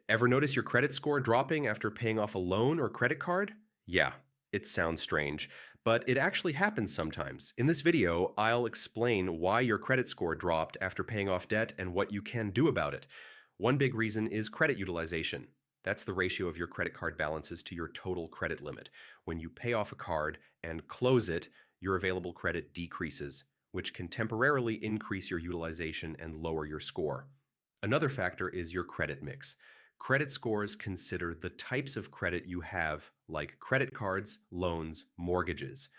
Ever notice your credit score dropping after paying off a loan or credit card? Yeah, it sounds strange, but it actually happens sometimes. In this video, I'll explain why your credit score dropped after paying off debt and what you can do about it. One big reason is credit utilization. That's the ratio of your credit card balances to your total credit limit. When you pay off a card and close it, your available credit decreases, which can temporarily increase your utilization and lower your score. Another factor is your credit mix. Credit scores consider the types of credit you have, like credit cards, loans, mortgages.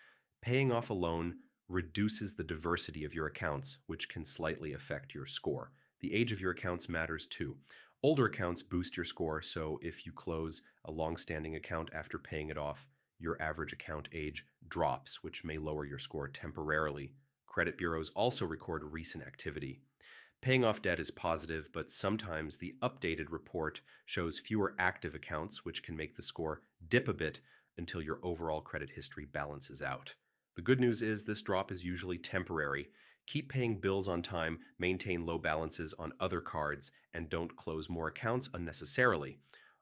Paying off a loan reduces the diversity of your accounts, which can slightly affect your score. The age of your accounts matters too. Older accounts boost your score, so if you close a long-standing account after paying it off, your average account age drops, which may lower your score temporarily. Credit bureaus also record recent activity. Paying off debt is positive, but sometimes the updated report shows fewer active accounts, which can make the score dip a bit until your overall credit history balances out. The good news is this drop is usually temporary. Keep paying bills on time, maintain low balances on other cards, and don't close more accounts unnecessarily.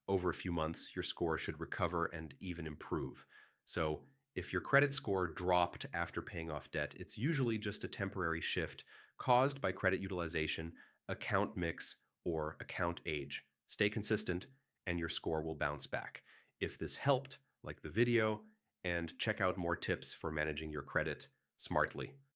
Over a few months, your score should recover and even improve. So, if your credit score dropped after paying off debt, it's usually just a temporary shift caused by credit utilization, account mix, or account age. Stay consistent, and your score will bounce back. If this helped, like the video and check out more tips for managing your credit smartly.